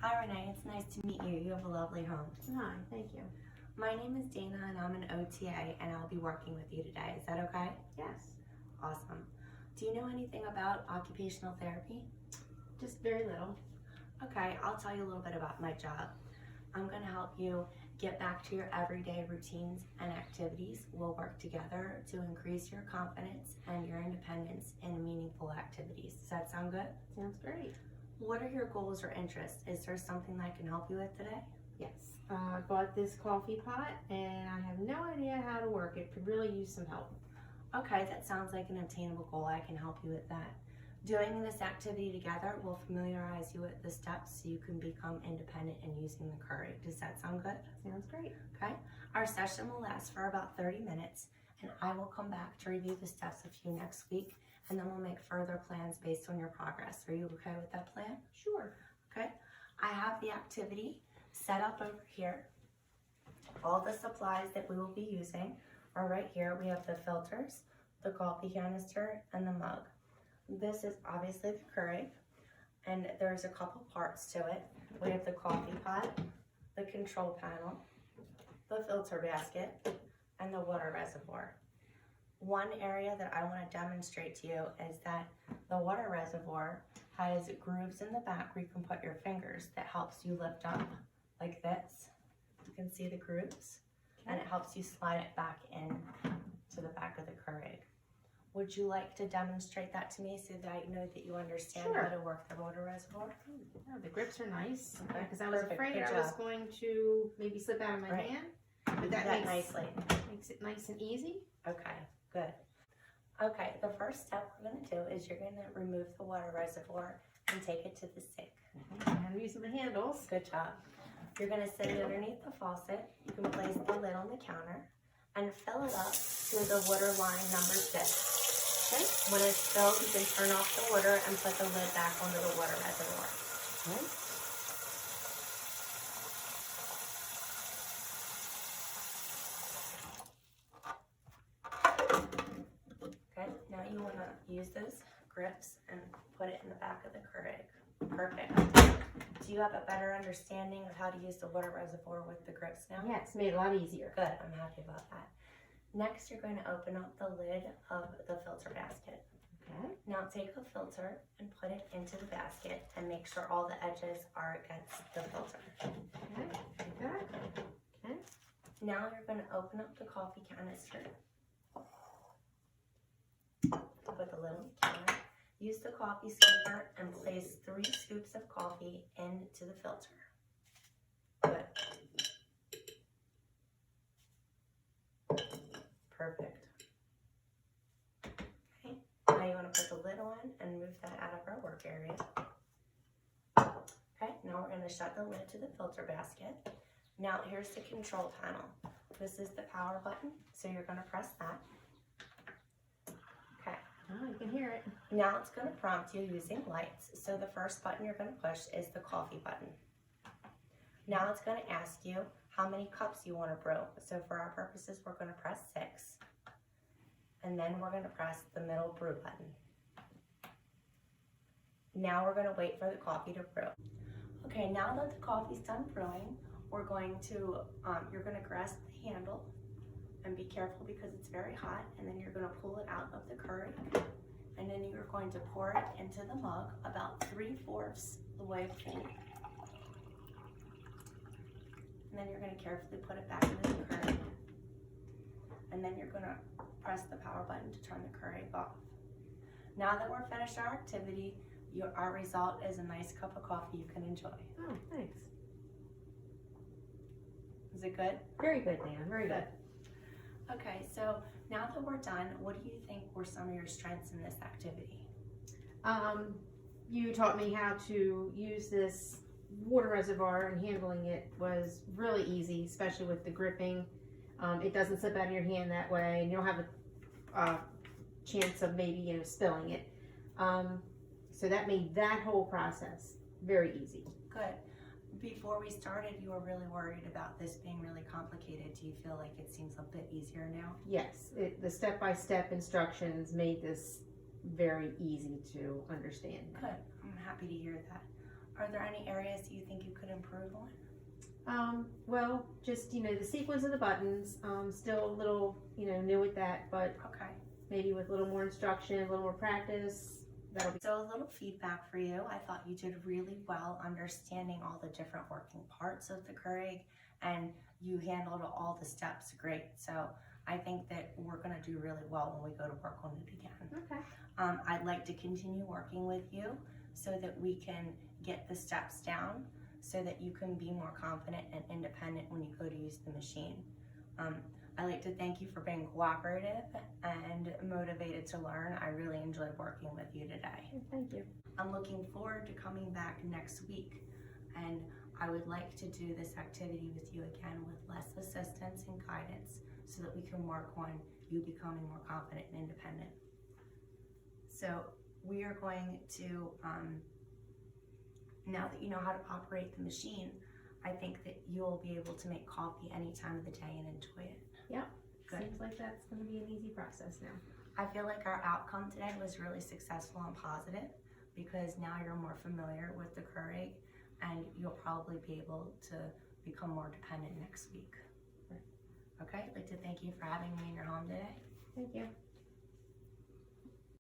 Hi Renee, it's nice to meet you. You have a lovely home. Hi, thank you. My name is Dana and I'm an OTA and I'll be working with you today. Is that okay? Yes. Awesome. Do you know anything about occupational therapy? Just very little. Okay, I'll tell you a little bit about my job. I'm going to help you get back to your everyday routines and activities. We'll work together to increase your confidence and your independence in meaningful activities. Does that sound good? Sounds great. What are your goals or interests? Is there something that I can help you with today? Yes. I bought this coffee pot and I have no idea how to work it. Could really use some help. Okay, that sounds like an obtainable goal. I can help you with that. Doing this activity together will familiarize you with the steps so you can become independent in using the Keurig. Does that sound good? Sounds great. Okay. Our session will last for about 30 minutes and I will come back to review the steps with you next week and then we'll make further plans based on your progress. Are you okay with that plan? Sure. Okay. I have the activity set up over here. All the supplies that we will be using are right here. We have the filters, the coffee canister, and the mug. This is obviously the Keurig, and there's a couple parts to it. We have the coffee pot, the control panel, the filter basket, and the water reservoir. One area that I want to demonstrate to you is that the water reservoir has grooves in the back where you can put your fingers that helps you lift up like this. You can see the grooves, and it helps you slide it back in to the back of the Keurig. Would you like to demonstrate that to me so that I know that you understand Sure. how to work the water reservoir? Oh, the grips are nice. Okay, Because I was perfect. afraid Good I was job. going to maybe slip out of my Right. hand. You But did that that makes nicely. it nice and easy. Okay, good. Okay, the first step we're going to do is you're going to remove the water reservoir and take it to the sink. I'm using the handles. Good job. You're going to set it underneath the faucet. You can place the lid on the counter and fill it up to the water line number 6. Okay? When it's filled, you can turn off the water and put the lid back onto the water reservoir. Okay. Okay, now you want to use those grips and put it in the back of the Keurig. Perfect. Do you have a better understanding of how to use the water reservoir with the grips now? Yeah, it's made it a lot easier. Good, I'm happy about that. Next, you're going to open up the lid of the filter basket. Okay. Now take a filter and put it into the basket and make sure all the edges are against the filter. Okay. Like that. Okay. Now you're going to open up the coffee canister. Put the lid on the counter. Use the coffee scooper and place 3 scoops of coffee into the filter. Good. Perfect. Okay, now you want to put the lid on and move that out of our work area. Okay, now we're going to shut the lid to the filter basket. Now here's the control panel. This is the power button, so you're going to press that. Okay. Oh, you can hear it. Now it's going to prompt you using lights. So the first button you're going to push is the coffee button. Now it's going to ask you how many cups you want to brew. So for our purposes, we're going to press 6. And then we're going to press the middle brew button. Now we're going to wait for the coffee to brew. Okay, now that the coffee's done brewing, we're going to, you're going to grasp the handle and be careful because it's very hot. And then you're going to pull it out of the Keurig. And then you're going to pour it into the mug about 3/4 the way full. And then you're going to carefully put it back into the Keurig. And then you're going to press the power button to turn the Keurig off. Now that we're finished our activity, our result is a nice cup of coffee you can enjoy. Oh, thanks. Is it good? Very good, Dana. Very good. Okay, so now that we're done, what do you think were some of your strengths in this activity? You taught me how to use this water reservoir, and handling it was really easy, especially with the gripping. It doesn't slip out of your hand that way, and you don't have a chance of maybe spilling it. So that made that whole process very easy. Good. Before we started, you were really worried about this being really complicated. Do you feel like it seems a bit easier now? Yes, the step-by-step instructions made this very easy to understand. Good. I'm happy to hear that. Are there any areas you think you could improve on? Well, just, the sequence of the buttons, still a little, new with that, but Okay. maybe with a little more instruction, a little more practice, that'll be. So a little feedback for you. I thought you did really well understanding all the different working parts of the Keurig, and you handled all the steps great. So I think that we're gonna do really well when we go to work on it again. Okay. I'd like to continue working with you so that we can get the steps down so that you can be more confident and independent when you go to use the machine. I'd like to thank you for being cooperative and motivated to learn. I really enjoyed working with you today. Thank you. I'm looking forward to coming back next week, and I would like to do this activity with you again with less assistance and guidance so that we can work on you becoming more confident and independent. So we are going to, now that you know how to operate the machine, I think that you'll be able to make coffee any time of the day and enjoy it. Yep. Good. Seems like that's going to be an easy process now. I feel like our outcome today was really successful and positive because now you're more familiar with the Keurig and you'll probably be able to become more dependent next week. Right. Okay, I'd like to thank you for having me in your home today. Thank you.